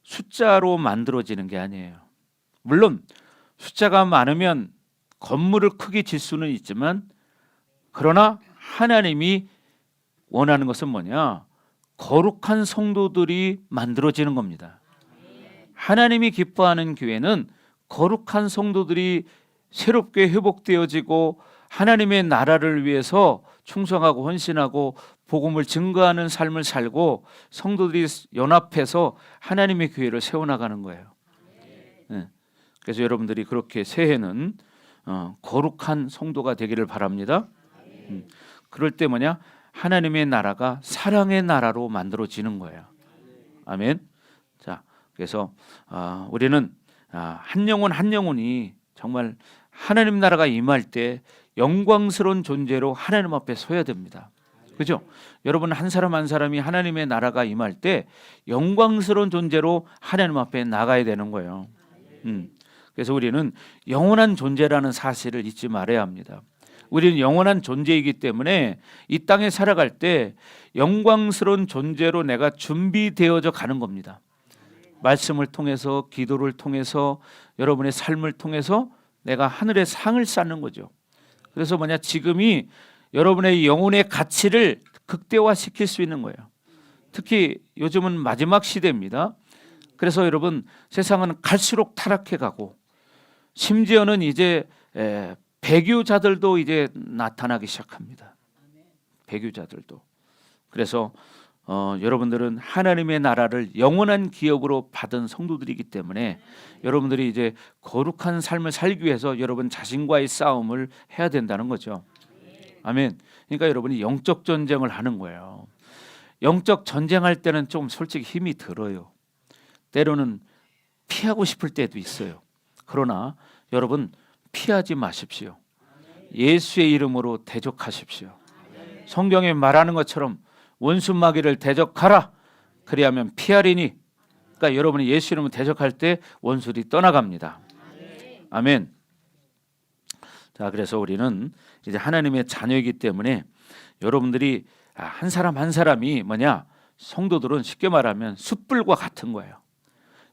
숫자로 만들어지는 게 아니에요. 물론 숫자가 많으면 건물을 크게 질 수는 있지만, 그러나 하나님이 원하는 것은 뭐냐? 거룩한 성도들이 만들어지는 겁니다. 하나님이 기뻐하는 교회는 거룩한 성도들이 새롭게 회복되어지고 하나님의 나라를 위해서 충성하고 헌신하고 복음을 증거하는 삶을 살고 성도들이 연합해서 하나님의 교회를 세워나가는 거예요. 그래서 여러분들이 그렇게 새해는 거룩한 성도가 되기를 바랍니다. 그럴 때 뭐냐? 하나님의 나라가 사랑의 나라로 만들어지는 거예요. 아멘. 자, 그래서 우리는 한 영혼 한 영혼이 정말 하나님 나라가 임할 때 영광스러운 존재로 하나님 앞에 서야 됩니다. 그죠? 여러분 한 사람 한 사람이 하나님의 나라가 임할 때 영광스러운 존재로 하나님 앞에 나가야 되는 거예요. 그래서 우리는 영원한 존재라는 사실을 잊지 말아야 합니다. 우리는 영원한 존재이기 때문에 이 땅에 살아갈 때 영광스러운 존재로 내가 준비되어져 가는 겁니다. 말씀을 통해서, 기도를 통해서, 여러분의 삶을 통해서 내가 하늘의 상을 쌓는 거죠. 그래서 뭐냐? 지금이 여러분의 영혼의 가치를 극대화시킬 수 있는 거예요. 특히 요즘은 마지막 시대입니다. 그래서 여러분, 세상은 갈수록 타락해 가고, 심지어는 이제 배교자들도 이제 나타나기 시작합니다. 배교자들도. 그래서 여러분들은 하나님의 나라를 영원한 기업으로 받은 성도들이기 때문에 여러분들이 이제 거룩한 삶을 살기 위해서 여러분 자신과의 싸움을 해야 된다는 거죠. 아멘. 그러니까 여러분이 영적 전쟁을 하는 거예요. 영적 전쟁할 때는 좀 솔직히 힘이 들어요. 때로는 피하고 싶을 때도 있어요. 그러나 여러분 피하지 마십시오. 예수의 이름으로 대적하십시오. 성경에 말하는 것처럼 원수 마귀를 대적하라. 그리하면 피하리니. 그러니까 여러분이 예수 이름으로 대적할 때 원수들이 떠나갑니다. 아멘. 자, 그래서 우리는 이제 하나님의 자녀이기 때문에 여러분들이 한 사람 한 사람이 뭐냐? 성도들은 쉽게 말하면 숯불과 같은 거예요.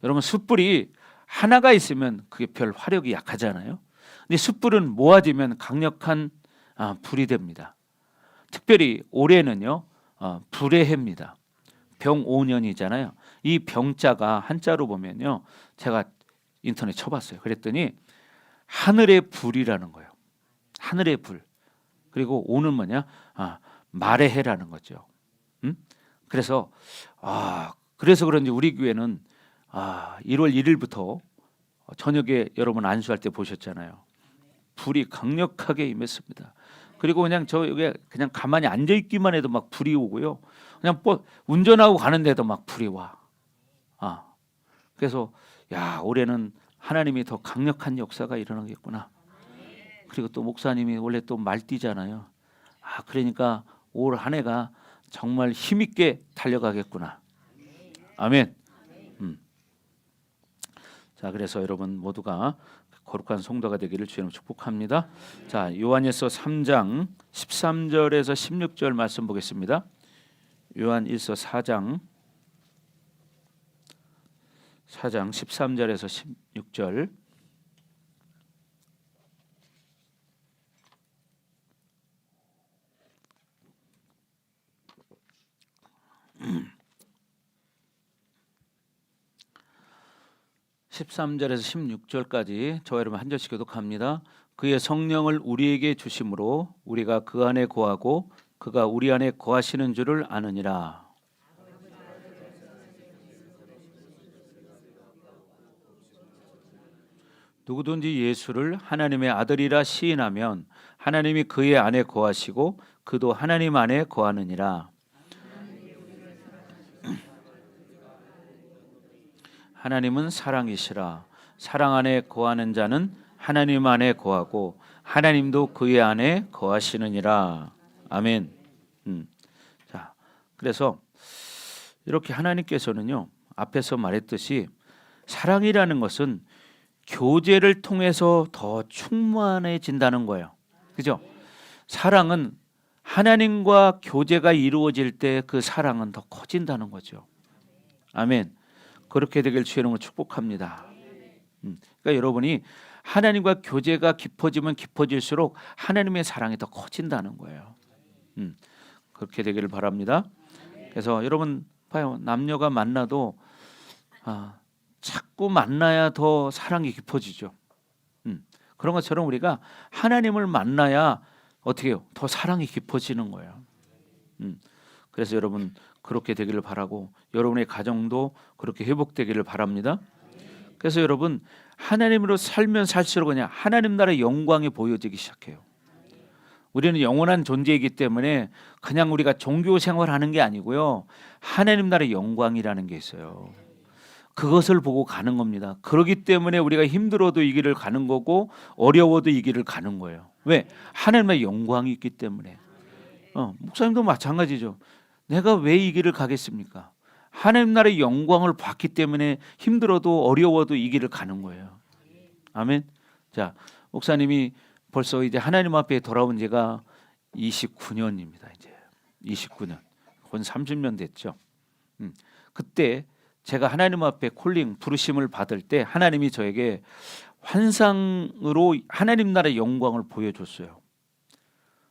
여러분 숯불이 하나가 있으면 그게 별 화력이 약하잖아요. 근데 숯불은 모아지면 강력한 불이 됩니다. 특별히 올해는요 불의 해입니다. 병5년이잖아요. 이 병자가 한자로 보면요, 제가 인터넷 쳐봤어요. 그랬더니 하늘의 불이라는 거예요. 하늘의 불. 그리고 오는 뭐냐? 말의 해라는 거죠. 그래서 그런지 우리 교회는 1월 1일부터 저녁에 여러분 안수할 때 보셨잖아요. 불이 강력하게 임했습니다. 그리고 그냥 저 여기 그냥 가만히 앉아 있기만 해도 막 불이 오고요. 그냥 운전하고 가는데도 막 불이 와. 그래서 올해는 하나님이 더 강력한 역사가 일어나겠구나. 그리고 또 목사님이 원래 또 말띠잖아요. 그러니까 올 한 해가 정말 힘있게 달려가겠구나. 아멘. 자, 그래서 여러분 모두가 거룩한 성도가 되기를 주님 축복합니다. 자, 요한일서 3장 13절에서 16절 말씀 보겠습니다. 요한일서 4장 13절에서 16절. (13절에서 16절까지) 저 여러분 한 절씩 교독합니다. 그의 성령을 우리에게 주심으로 우리가 그 안에 거하고 그가 우리 안에 거하시는 줄을 아느니라. 누구든지 예수를 하나님의 아들이라 시인하면 하나님이 그의 안에 거하시고 그도 하나님 안에 거하느니라. 하나님은 사랑이시라. 사랑 안에 거하는 자는 하나님 안에 거하고 하나님도 그의 안에 거하시느니라. 아멘. 자, 그래서 이렇게 하나님께서는요, 앞에서 말했듯이 사랑이라는 것은 교제를 통해서 더 충만해진다는 거예요. 그죠? 사랑은 하나님과 교제가 이루어질 때 그 사랑은 더 커진다는 거죠. 아멘. 그렇게 되길 주의 이름으로 축복합니다. 그러니까 여러분이 하나님과 교제가 깊어지면 깊어질수록 하나님의 사랑이 더 커진다는 거예요. 그렇게 되기를 바랍니다. 그래서 여러분 봐요. 남녀가 만나도 자꾸 만나야 더 사랑이 깊어지죠. 그런 것처럼 우리가 하나님을 만나야 어떻게 해요? 더 사랑이 깊어지는 거예요. 그래서 여러분 그렇게 되기를 바라고 여러분의 가정도 그렇게 회복되기를 바랍니다. 그래서 여러분 하나님으로 살면 살수록 그냥 하나님 나라의 영광이 보여지기 시작해요. 우리는 영원한 존재이기 때문에 그냥 우리가 종교 생활하는 게 아니고요. 하나님 나라의 영광이라는 게 있어요. 그것을 보고 가는 겁니다. 그렇기 때문에 우리가 힘들어도 이 길을 가는 거고 어려워도 이 길을 가는 거예요. 왜? 하나님의 영광이 있기 때문에. 목사님도 마찬가지죠. 내가 왜 이 길을 가겠습니까? 하나님 나라의 영광을 봤기 때문에 힘들어도 어려워도 이 길을 가는 거예요. 아멘. 자, 목사님이 벌써 이제 하나님 앞에 돌아온 지가 29년입니다. 이제 29년. 곧 30년 됐죠. 그때 제가 하나님 앞에 콜링 부르심을 받을 때 하나님이 저에게 환상으로 하나님 나라의 영광을 보여줬어요.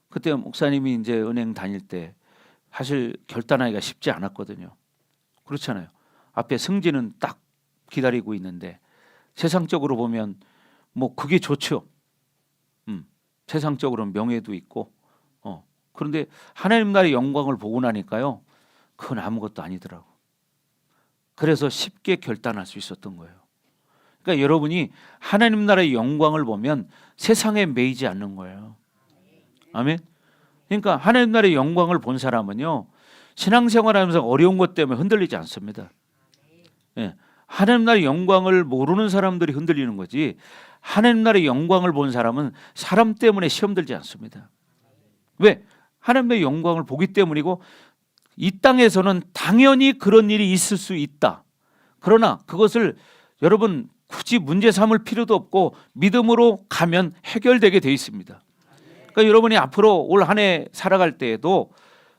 그때 목사님이 이제 은행 다닐 때 사실 결단하기가 쉽지 않았거든요. 그렇잖아요. 앞에 승진은 딱 기다리고 있는데 세상적으로 보면 뭐 그게 좋죠. 세상적으로는 명예도 있고 그런데 하나님 나라의 영광을 보고 나니까요. 그건 아무것도 아니더라고. 그래서 쉽게 결단할 수 있었던 거예요. 그러니까 여러분이 하나님 나라의 영광을 보면 세상에 매이지 않는 거예요. 아멘. 그러니까 하나님 나라의 영광을 본 사람은요. 신앙생활하면서 어려운 것 때문에 흔들리지 않습니다. 예. 하나님 나라의 영광을 모르는 사람들이 흔들리는 거지 하나님 나라의 영광을 본 사람은 사람 때문에 시험 들지 않습니다. 왜? 하나님의 영광을 보기 때문이고 이 땅에서는 당연히 그런 일이 있을 수 있다. 그러나 그것을 여러분 굳이 문제 삼을 필요도 없고 믿음으로 가면 해결되게 돼 있습니다. 그러니까 여러분이 앞으로 올 한 해 살아갈 때에도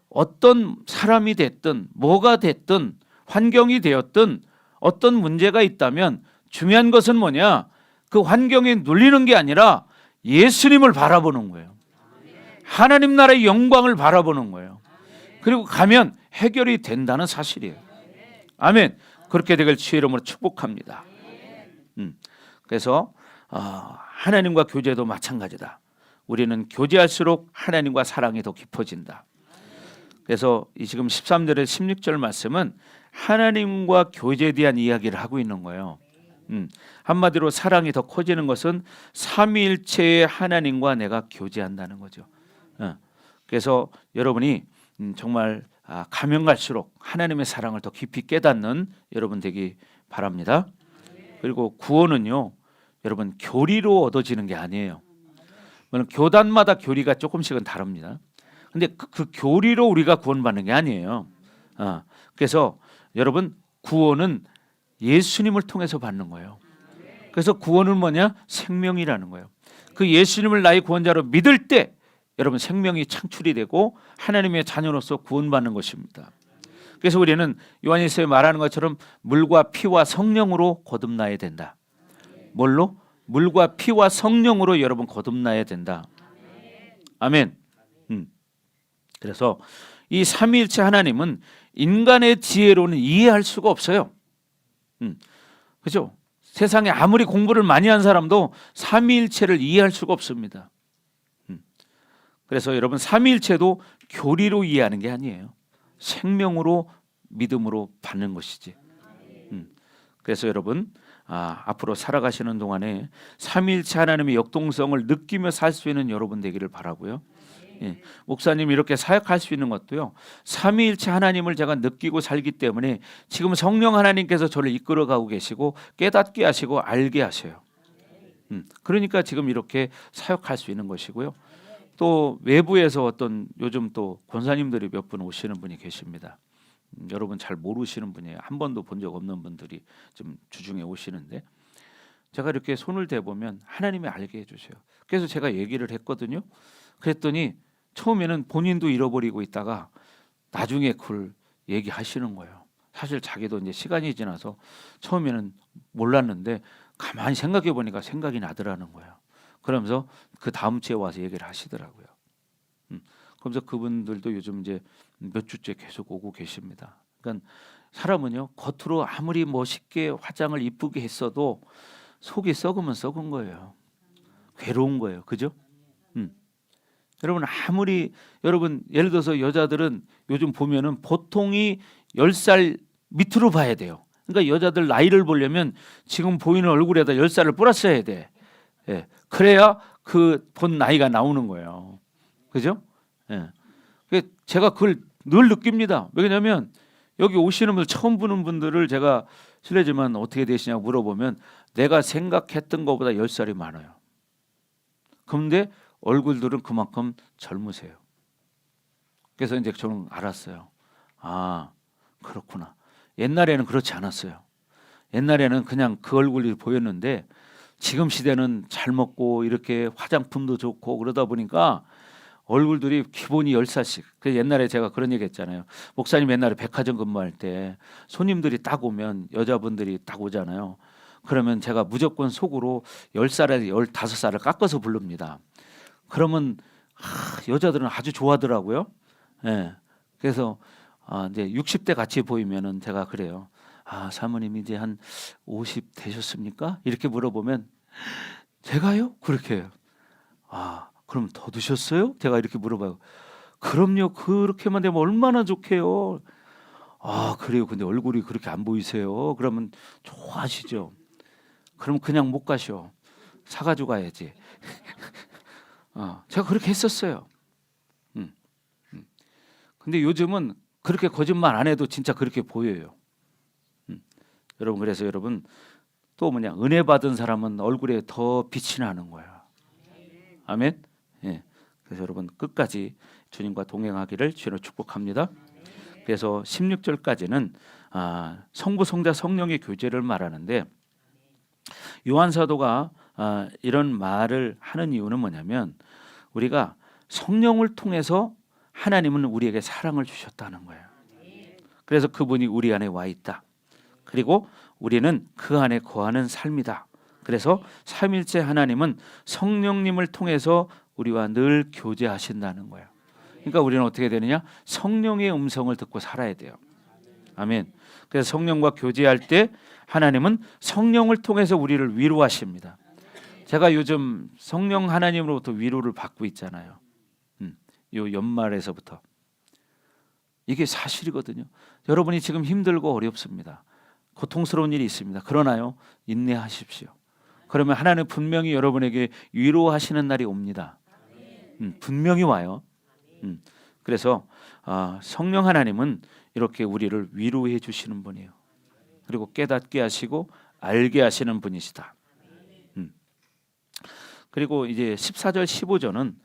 어떤 사람이 됐든 뭐가 됐든 환경이 되었든 어떤 문제가 있다면 중요한 것은 뭐냐? 그 환경에 눌리는 게 아니라 예수님을 바라보는 거예요. 하나님 나라의 영광을 바라보는 거예요. 그리고 가면 해결이 된다는 사실이에요. 아멘. 그렇게 되길 주의 이름으로 축복합니다. 그래서 하나님과 교제도 마찬가지다. 우리는 교제할수록 하나님과 사랑이 더 깊어진다. 그래서 이 지금 13절에 16절 말씀은 하나님과 교제에 대한 이야기를 하고 있는 거예요. 한마디로 사랑이 더 커지는 것은 삼위일체의 하나님과 내가 교제한다는 거죠. 그래서 여러분이 정말 가면 갈수록 하나님의 사랑을 더 깊이 깨닫는 여러분 되기 바랍니다. 그리고 구원은요, 여러분 교리로 얻어지는 게 아니에요. 물론 교단마다 교리가 조금씩은 다릅니다. 근데 그 교리로 우리가 구원받는 게 아니에요. 그래서 여러분 구원은 예수님을 통해서 받는 거예요. 그래서 구원은 뭐냐? 생명이라는 거예요. 그 예수님을 나의 구원자로 믿을 때 여러분 생명이 창출이 되고 하나님의 자녀로서 구원받는 것입니다. 그래서 우리는 요한일서에 말하는 것처럼 물과 피와 성령으로 거듭나야 된다. 뭘로? 물과 피와 성령으로 여러분 거듭나야 된다. 아멘. 그래서 이 삼위일체 하나님은 인간의 지혜로는 이해할 수가 없어요. 그렇죠? 세상에 아무리 공부를 많이 한 사람도 삼위일체를 이해할 수가 없습니다. 그래서 여러분 삼위일체도 교리로 이해하는 게 아니에요. 생명으로 믿음으로 받는 것이지. 그래서 여러분 앞으로 살아가시는 동안에 삼위일체 하나님의 역동성을 느끼며 살 수 있는 여러분 되기를 바라고요. 예, 목사님 이렇게 사역할 수 있는 것도요. 삼위일체 하나님을 제가 느끼고 살기 때문에 지금 성령 하나님께서 저를 이끌어가고 계시고 깨닫게 하시고 알게 하셔요. 그러니까 지금 이렇게 사역할 수 있는 것이고요. 또 외부에서 어떤 요즘 또 권사님들이 몇 분 오시는 분이 계십니다. 여러분 잘 모르시는 분이에요. 한 번도 본 적 없는 분들이 좀 주중에 오시는데 제가 이렇게 손을 대보면 하나님이 알게 해주세요. 그래서 제가 얘기를 했거든요. 그랬더니 처음에는 본인도 잃어버리고 있다가 나중에 그걸 얘기하시는 거예요. 사실 자기도 이제 시간이 지나서 처음에는 몰랐는데 가만히 생각해 보니까 생각이 나더라는 거예요. 그러면서 그 다음 주에 와서 얘기를 하시더라고요. 그러면서 그분들도 요즘 이제 몇 주째 계속 오고 계십니다. 그러니까 사람은요, 겉으로 아무리 멋있게 화장을 이쁘게 했어도 속이 썩으면 썩은 거예요. 괴로운 거예요. 그죠? 여러분 아무리 여러분 예를 들어서 여자들은 요즘 보면은 보통이 10살 밑으로 봐야 돼요. 그러니까 여자들 나이를 보려면 지금 보이는 얼굴에다 10살을 플러스해야 돼. 예. 그래야 그 본 나이가 나오는 거예요. 그죠? 예. 제가 그걸 늘 느낍니다. 왜냐하면 여기 오시는 분들 처음 보는 분들을 제가 실례지만 어떻게 되시냐고 물어보면 내가 생각했던 것보다 10살이 많아요. 그런데 얼굴들은 그만큼 젊으세요. 그래서 이제 저는 알았어요. 아, 그렇구나. 옛날에는 그렇지 않았어요. 옛날에는 그냥 그 얼굴이 보였는데 지금 시대는 잘 먹고 이렇게 화장품도 좋고 그러다 보니까 얼굴들이 기본이 10살씩. 그 옛날에 제가 그런 얘기 했잖아요. 목사님 옛날에 백화점 근무할 때 손님들이 딱 오면 여자분들이 딱 오잖아요. 그러면 제가 무조건 속으로 10살에 15살을 깎아서 부릅니다. 그러면 여자들은 아주 좋아하더라고요. 예. 그래서 이제 60대 같이 보이면은 제가 그래요. 사모님 이제 한 50 되셨습니까? 이렇게 물어보면 제가요? 그렇게 해요. 그럼 더 드셨어요? 제가 이렇게 물어봐요. 그럼요. 그렇게만 되면 얼마나 좋게요. 그래요. 근데 얼굴이 그렇게 안 보이세요. 그러면 좋아하시죠. 그럼 그냥 못 가셔. 사가지고 가야지. 제가 그렇게 했었어요. 근데 요즘은 그렇게 거짓말 안 해도 진짜 그렇게 보여요. 여러분 그래서 여러분 또 뭐냐 은혜 받은 사람은 얼굴에 더 빛이 나는 거야. 아멘. 예. 그래서 여러분 끝까지 주님과 동행하기를 주로 축복합니다. 그래서 16절까지는 성부 성자 성령의 교제를 말하는데 요한 사도가 이런 말을 하는 이유는 뭐냐면 우리가 성령을 통해서 하나님은 우리에게 사랑을 주셨다는 거예요. 그래서 그분이 우리 안에 와 있다. 그리고 우리는 그 안에 거하는 삶이다. 그래서 삼일째 하나님은 성령님을 통해서 우리와 늘 교제하신다는 거예요. 그러니까 우리는 어떻게 되느냐? 성령의 음성을 듣고 살아야 돼요. 아멘. 그래서 성령과 교제할 때 하나님은 성령을 통해서 우리를 위로하십니다. 제가 요즘 성령 하나님으로부터 위로를 받고 있잖아요. 요 연말에서부터. 이게 사실이거든요. 여러분이 지금 힘들고 어렵습니다. 고통스러운 일이 있습니다. 그러나요, 인내하십시오. 그러면 하나님 분명히 여러분에게 위로하시는 날이 옵니다. 분명히 와요. 그래서 성령 하나님은 이렇게 우리를 위로해 주시는 분이에요. 그리고 깨닫게 하시고 알게 하시는 분이시다. 그리고 이제 14절 15절은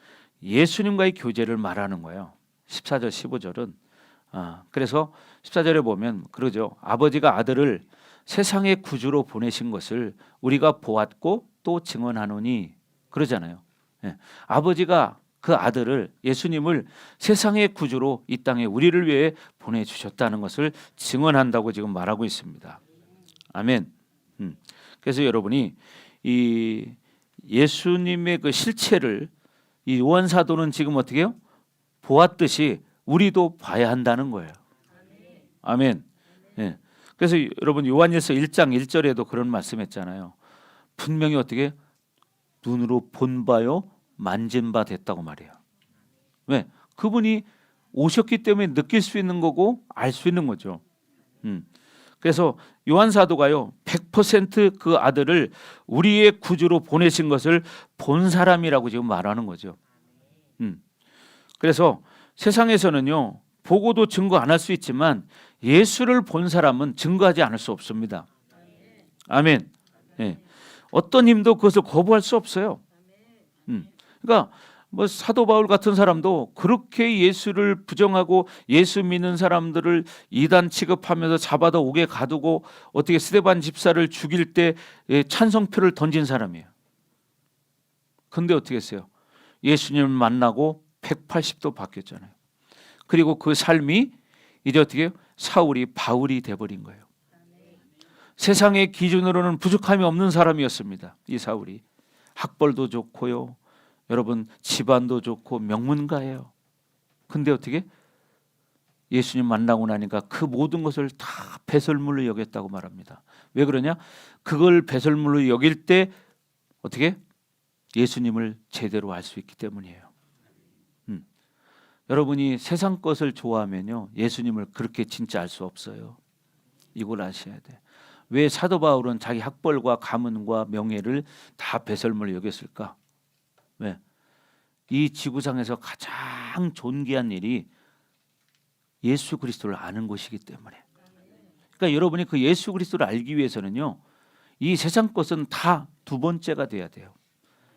예수님과의 교제를 말하는 거예요. 14절 15절은 그래서 14절에 보면 그러죠. 아버지가 아들을 세상의 구주로 보내신 것을 우리가 보았고 또 증언하노니 그러잖아요. 예. 아버지가 그 아들을 예수님을 세상의 구주로 이 땅에 우리를 위해 보내주셨다는 것을 증언한다고 지금 말하고 있습니다. 아멘. 그래서 여러분이 이 예수님의 그 실체를 이 요한 사도는 지금 어떻게 해요? 보았듯이 우리도 봐야 한다는 거예요. 아멘. 예. 그래서 여러분 요한일서 1장 1절에도 그런 말씀했잖아요. 분명히 어떻게 눈으로 본 바요 만진 바 됐다고 말해요. 왜? 그분이 오셨기 때문에 느낄 수 있는 거고 알 수 있는 거죠. 그래서 요한 사도가요 100% 그 아들을 우리의 구주로 보내신 것을 본 사람이라고 지금 말하는 거죠. 그래서 세상에서는요 보고도 증거 안 할 수 있지만 예수를 본 사람은 증거하지 않을 수 없습니다. 아멘. 예. 어떤 힘도 그것을 거부할 수 없어요. 그러니까 뭐 사도 바울 같은 사람도 그렇게 예수를 부정하고 예수 믿는 사람들을 이단 취급하면서 잡아다 옥에 가두고 어떻게 스데반 집사를 죽일 때 찬성표를 던진 사람이에요. 근데 어떻게 했어요? 예수님을 만나고 180도 바뀌었잖아요. 그리고 그 삶이 이제 어떻게 해요? 사울이 바울이 돼버린 거예요. 세상의 기준으로는 부족함이 없는 사람이었습니다. 이 사울이 학벌도 좋고요, 여러분 집안도 좋고 명문가예요. 근데 어떻게 예수님 만나고 나니까 그 모든 것을 다 배설물로 여겼다고 말합니다. 왜 그러냐? 그걸 배설물로 여길 때 어떻게 예수님을 제대로 알 수 있기 때문이에요. 여러분이 세상 것을 좋아하면요, 예수님을 그렇게 진짜 알 수 없어요. 이걸 아셔야 돼. 왜 사도 바울은 자기 학벌과 가문과 명예를 다 배설물로 여겼을까? 왜? 이 지구상에서 가장 존귀한 일이 예수 그리스도를 아는 것이기 때문에. 그러니까 여러분이 그 예수 그리스도를 알기 위해서는요, 이 세상 것은 다 두 번째가 돼야 돼요.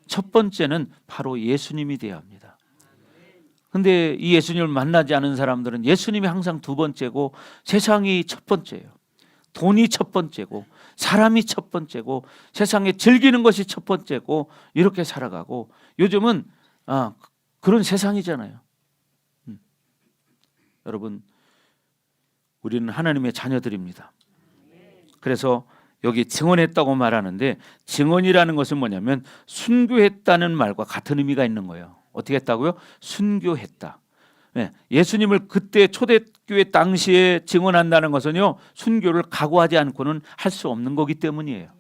첫 번째는 바로 예수님이 돼야 합니다. 근데 이 예수님을 만나지 않은 사람들은 예수님이 항상 두 번째고 세상이 첫 번째예요. 돈이 첫 번째고 사람이 첫 번째고 세상에 즐기는 것이 첫 번째고 이렇게 살아가고, 요즘은 그런 세상이잖아요. 여러분, 우리는 하나님의 자녀들입니다. 그래서 여기 증언했다고 말하는데, 증언이라는 것은 뭐냐면 순교했다는 말과 같은 의미가 있는 거예요. 어떻게 했다고요? 순교했다. 예수님을 그때 초대교회 당시에 증언한다는 것은요, 순교를 각오하지 않고는 할 수 없는 거기 때문이에요.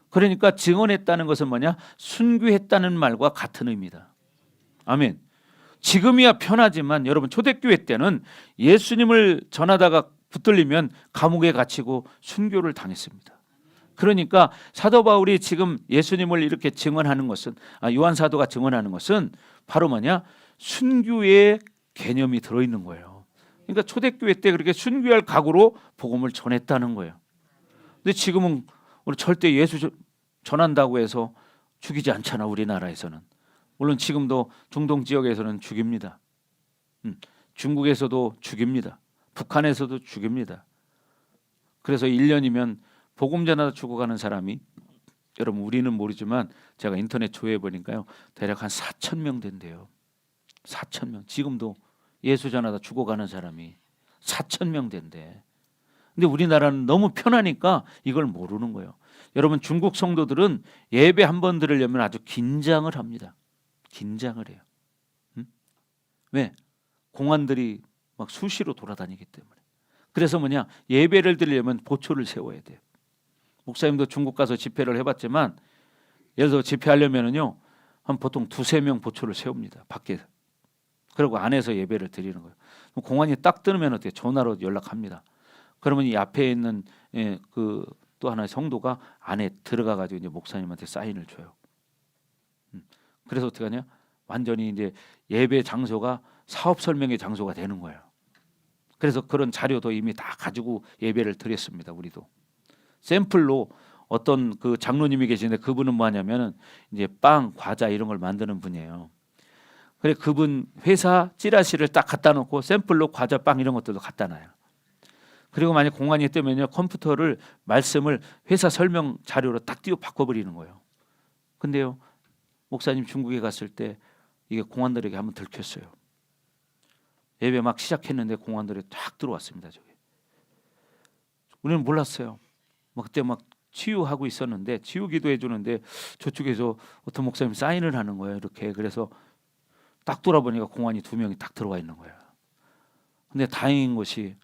그러니까 증언했다는 것은 뭐냐? 순교했다는 말과 같은 의미다. 아멘. 지금이야 편하지만 여러분, 초대교회 때는 예수님을 전하다가 붙들리면 감옥에 갇히고 순교를 당했습니다. 그러니까 사도 바울이 지금 예수님을 이렇게 증언하는 것은, 요한 사도가 증언하는 것은 바로 뭐냐? 순교의 개념이 들어있는 거예요. 그러니까 초대교회 때 그렇게 순교할 각오로 복음을 전했다는 거예요. 근데 지금은 우리 절대 예수 전한다고 해서 죽이지 않잖아, 우리나라에서는. 물론 지금도 중동 지역에서는 죽입니다. 중국에서도 죽입니다. 북한에서도 죽입니다. 그래서 1년이면 복음 전하다 죽어가는 사람이, 여러분 우리는 모르지만 제가 인터넷 조회해 보니까요, 대략 한 4,000명 된대요. 4,000명. 지금도 예수 전하다 죽어가는 사람이 4,000명 된대. 근데 우리나라는 너무 편하니까 이걸 모르는 거예요. 여러분, 중국 성도들은 예배 한 번 들으려면 아주 긴장을 합니다. 긴장을 해요. 왜? 공안들이 막 수시로 돌아다니기 때문에. 그래서 뭐냐? 예배를 드리려면 보초를 세워야 돼요. 목사님도 중국 가서 집회를 해봤지만, 예를 들어 집회하려면은요, 한 보통 2-3명 보초를 세웁니다. 밖에서. 그리고 안에서 예배를 드리는 거예요. 공안이 딱 뜨면 어떻게 전화로 연락합니다. 그러면 이 앞에 있는 그 또 하나의 성도가 안에 들어가 가지고 이제 목사님한테 사인을 줘요. 그래서 어떻게 하냐? 완전히 이제 예배 장소가 사업 설명의 장소가 되는 거예요. 그래서 그런 자료도 이미 다 가지고 예배를 드렸습니다. 우리도 샘플로 어떤 그 장로님이 계시는데, 그분은 뭐냐면은 이제 빵, 과자 이런 걸 만드는 분이에요. 그래, 그분 회사 찌라시를 딱 갖다 놓고 샘플로 과자, 빵 이런 것들도 갖다 놔요. 그리고 만약 공안이 뜨면요, 컴퓨터를 말씀을 회사 설명 자료로 딱 띄워 바꿔버리는 거예요. 근데요, 목사님 중국에 갔을 때 이게 공안들에게 한번 들켰어요. 예배 막 시작했는데 공안들이 딱 들어왔습니다. 저기. 우리는 몰랐어요. 그때 막 치유하고 있었는데, 치유 기도해 주는데 저쪽에서 어떤 목사님 사인을 하는 거예요. 이렇게. 그래서 딱 돌아보니까 공안이 2명이 딱 들어와 있는 거예요. 근데 다행인 것이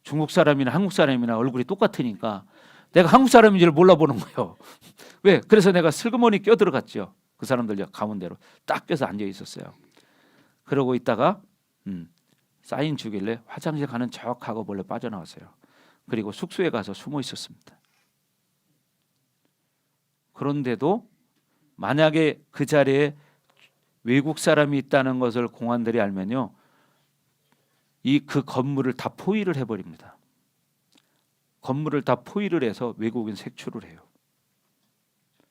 중국 사람이나 한국 사람이나 얼굴이 똑같으니까 내가 한국 사람인 줄 몰라보는 거예요. 왜? 그래서 내가 슬그머니 껴들어갔죠. 그 사람들 가운데로 딱 껴서 앉아 있었어요. 그러고 있다가 사인 주길래 화장실 가는 척하고 몰래 빠져나왔어요. 그리고 숙소에 가서 숨어 있었습니다. 그런데도 만약에 그 자리에 외국 사람이 있다는 것을 공안들이 알면요, 그 건물을 다 포위를 해버립니다. 건물을 다 포위를 해서 외국인 색출을 해요.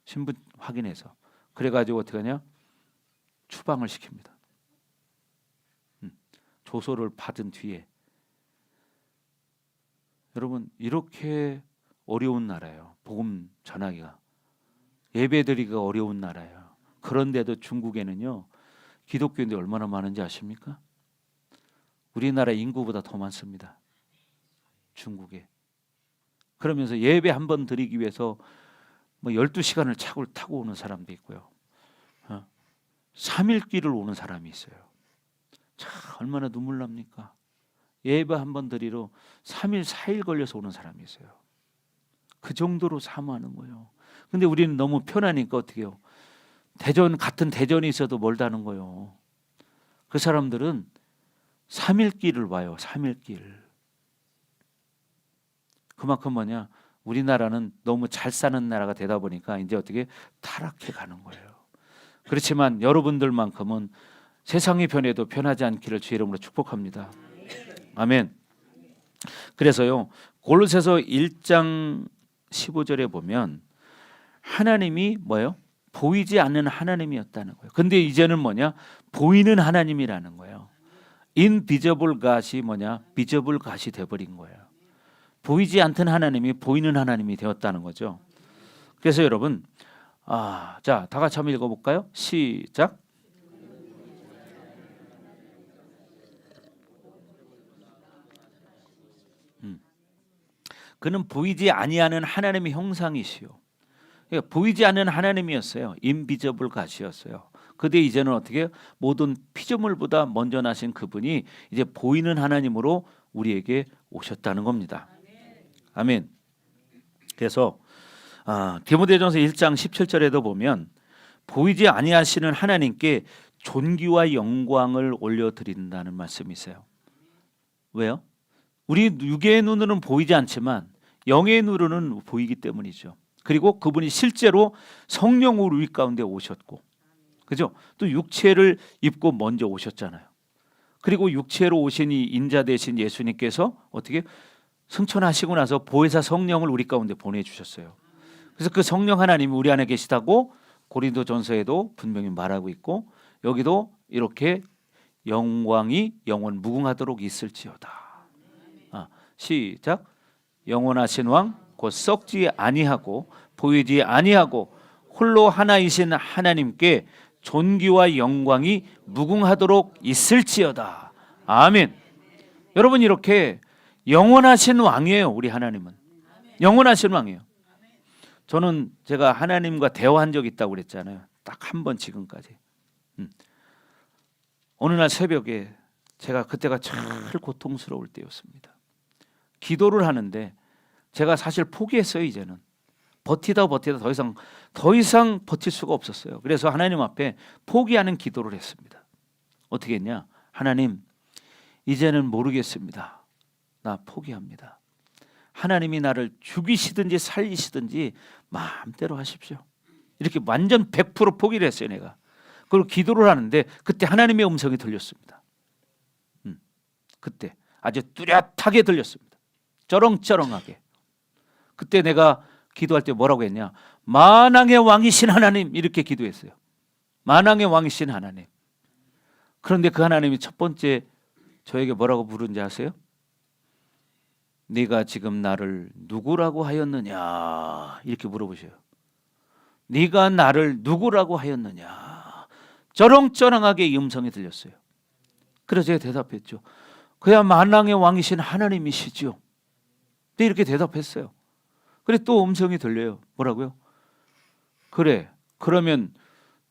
신분 확인해서. 그래가지고 어떻게 하냐? 추방을 시킵니다. 조서를 받은 뒤에. 여러분, 이렇게 어려운 나라예요. 복음 전하기가. 예배드리기가 어려운 나라예요. 그런데도 중국에는요, 기독교인들이 얼마나 많은지 아십니까? 우리나라 인구보다 더 많습니다. 중국에. 그러면서 예배 한 번 드리기 위해서 뭐 12시간을 차를 타고 오는 사람도 있고요. 3일 길을 오는 사람이 있어요. 참 얼마나 눈물 납니까? 예배 한 번 드리러 3일 4일 걸려서 오는 사람이 있어요. 그 정도로 사모하는 거예요. 근데 우리는 너무 편하니까 어떻게 해요? 같은 대전이 있어도 멀다는 거예요. 그 사람들은 3일 길을 와요. 3일 길. 그만큼 뭐냐? 우리나라는 너무 잘 사는 나라가 되다 보니까 이제 어떻게 타락해 가는 거예요. 그렇지만 여러분들만큼은 세상이 변해도 변하지 않기를 주의 이름으로 축복합니다. 아멘. 그래서요, 골로새서 1장 15절에 보면 하나님이 뭐예요? 보이지 않는 하나님이었다는 거예요. 근데 이제는 뭐냐? 보이는 하나님이라는 거예요. invisible God이 뭐냐? visible God이 돼버린 거예요. 보이지 않던 하나님이 보이는 하나님이 되었다는 거죠. 그래서 여러분, 자, 다 같이 한번 읽어볼까요? 시작. 그는 보이지 아니하는 하나님의 형상이시요. 그러니까 보이지 않는 하나님이었어요. invisible God이었어요. 근데 이제는 어떻게 모든 피조물보다 먼저 나신 그분이 이제 보이는 하나님으로 우리에게 오셨다는 겁니다. 아멘. 그래서 디모데전서 1장 17절에도 보면 보이지 아니하시는 하나님께 존귀와 영광을 올려드린다는 말씀이 있어요. 왜요? 우리 육의 눈으로는 보이지 않지만 영의 눈으로는 보이기 때문이죠. 그리고 그분이 실제로 성령으로 우리 가운데 오셨고, 그죠? 또 육체를 입고 먼저 오셨잖아요. 그리고 육체로 오신 이 인자 되신 예수님께서 어떻게 승천하시고 나서 보혜사 성령을 우리 가운데 보내주셨어요. 그래서 그 성령 하나님이 우리 안에 계시다고 고린도전서에도 분명히 말하고 있고, 여기도 이렇게 영광이 영원 무궁하도록 있을지어다. 시작. 영원하신 왕 곧 썩지 아니하고 보이지 아니하고 홀로 하나이신 하나님께 존귀와 영광이 무궁하도록 있을지어다. 아멘. 여러분, 이렇게 영원하신 왕이에요. 우리 하나님은 영원하신 왕이에요. 저는 제가 하나님과 대화한 적이 있다고 그랬잖아요. 딱 한 번 지금까지. 어느 날 새벽에 제가 그때가 참 고통스러울 때였습니다. 기도를 하는데 제가 사실 포기했어요. 이제는 버티다 더 이상 버틸 수가 없었어요. 그래서 하나님 앞에 포기하는 기도를 했습니다. 어떻게 했냐? 하나님, 이제는 모르겠습니다. 나 포기합니다. 하나님이 나를 죽이시든지 살리시든지 마음대로 하십시오. 이렇게 완전 100% 포기를 했어요. 내가. 그리고 기도를 하는데 그때 하나님의 음성이 들렸습니다. 그때 아주 뚜렷하게 들렸습니다. 쩌렁쩌렁하게. 그때 내가 기도할 때 뭐라고 했냐? 만왕의 왕이신 하나님, 이렇게 기도했어요. 만왕의 왕이신 하나님. 그런데 그 하나님이 첫 번째 저에게 뭐라고 부른지 아세요? 네가 지금 나를 누구라고 하였느냐, 이렇게 물어보셔요. 네가 나를 누구라고 하였느냐. 쩌렁쩌렁하게 이 음성이 들렸어요. 그래서 제가 대답했죠. 그야 만왕의 왕이신 하나님이시죠. 네, 이렇게 대답했어요. 그래, 또 음성이 들려요. 뭐라고요? 그래, 그러면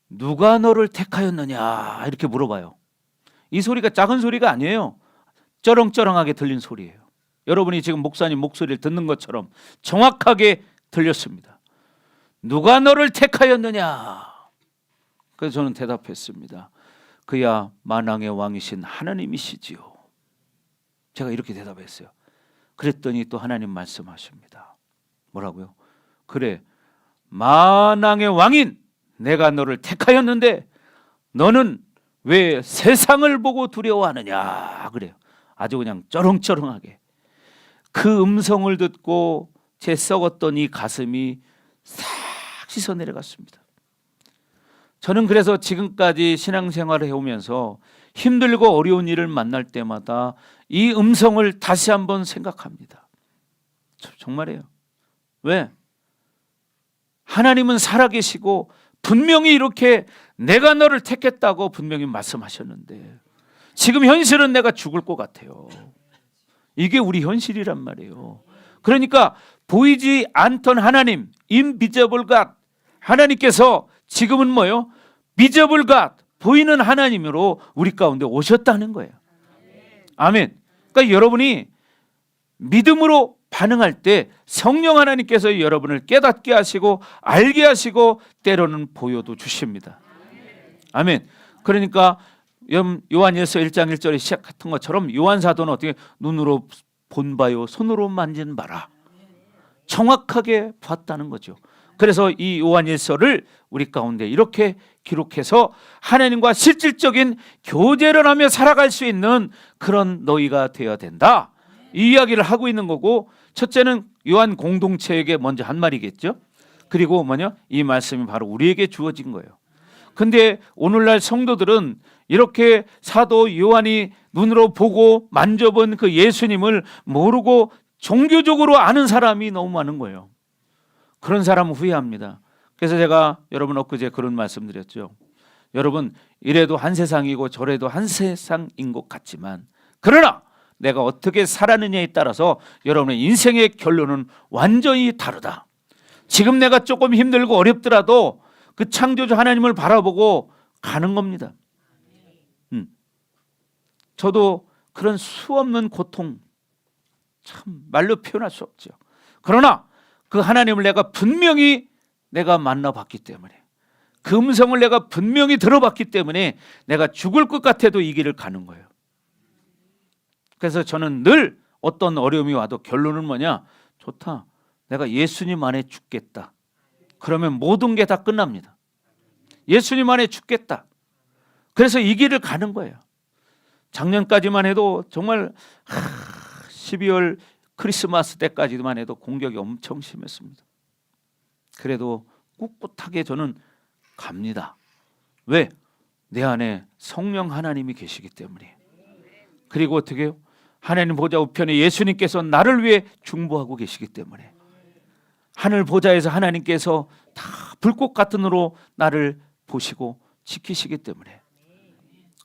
누가 너를 택하였느냐, 이렇게 물어봐요. 이 소리가 작은 소리가 아니에요. 쩌렁쩌렁하게 들린 소리예요. 여러분이 지금 목사님 목소리를 듣는 것처럼 정확하게 들렸습니다. 누가 너를 택하였느냐? 그래서 저는 대답했습니다. 그야 만왕의 왕이신 하나님이시지요. 제가 이렇게 대답했어요. 그랬더니 또 하나님 말씀하십니다. 뭐라고요? 그래, 만왕의 왕인 내가 너를 택하였는데 너는 왜 세상을 보고 두려워하느냐, 그래요. 아주 그냥 쩌렁쩌렁하게. 그 음성을 듣고 제 썩었던 이 가슴이 싹 씻어 내려갔습니다. 저는 그래서 지금까지 신앙생활을 해오면서 힘들고 어려운 일을 만날 때마다 이 음성을 다시 한번 생각합니다. 정말이에요. 왜? 하나님은 살아계시고 분명히 이렇게 내가 너를 택했다고 분명히 말씀하셨는데 지금 현실은 내가 죽을 것 같아요. 이게 우리 현실이란 말이에요. 그러니까 보이지 않던 하나님, invisible God, 하나님께서 지금은 뭐요? visible God, 보이는 하나님으로 우리 가운데 오셨다는 거예요. 아멘. 그러니까 여러분이 믿음으로 반응할 때 성령 하나님께서 여러분을 깨닫게 하시고 알게 하시고 때로는 보여도 주십니다. 아멘. 그러니까 요한일서 1장 1절에 시작했던 것처럼 요한 사도는 어떻게 눈으로 본 바요 손으로 만진 바라 정확하게 봤다는 거죠. 그래서 이 요한일서를 우리 가운데 이렇게 기록해서 하나님과 실질적인 교제를 하며 살아갈 수 있는 그런 너희가 되어야 된다, 이 이야기를 하고 있는 거고, 첫째는 요한 공동체에게 먼저 한 말이겠죠. 그리고 뭐냐, 이 말씀이 바로 우리에게 주어진 거예요. 근데 오늘날 성도들은 이렇게 사도 요한이 눈으로 보고 만져본 그 예수님을 모르고 종교적으로 아는 사람이 너무 많은 거예요. 그런 사람은 후회합니다. 그래서 제가 여러분 엊그제 그런 말씀드렸죠. 여러분, 이래도 한 세상이고 저래도 한 세상인 것 같지만, 그러나 내가 어떻게 살았느냐에 따라서 여러분의 인생의 결론은 완전히 다르다. 지금 내가 조금 힘들고 어렵더라도 그 창조주 하나님을 바라보고 가는 겁니다. 저도 그런 수없는 고통 참 말로 표현할 수 없죠. 그러나 그 하나님을 내가 만나봤기 때문에, 그 음성을 내가 분명히 들어봤기 때문에 내가 죽을 것 같아도 이 길을 가는 거예요. 그래서 저는 늘 어떤 어려움이 와도 결론은 뭐냐, 좋다, 내가 예수님 안에 죽겠다. 그러면 모든 게 다 끝납니다. 예수님 안에 죽겠다. 그래서 이 길을 가는 거예요. 작년까지만 해도 정말 12월 크리스마스 때까지만 해도 공격이 엄청 심했습니다. 그래도 꿋꿋하게 저는 갑니다. 왜? 내 안에 성령 하나님이 계시기 때문에. 그리고 어떻게 해요? 하나님 보좌 우편에 예수님께서 나를 위해 중보하고 계시기 때문에, 하늘 보좌에서 하나님께서 다 불꽃 같은 으로 나를 보시고 지키시기 때문에,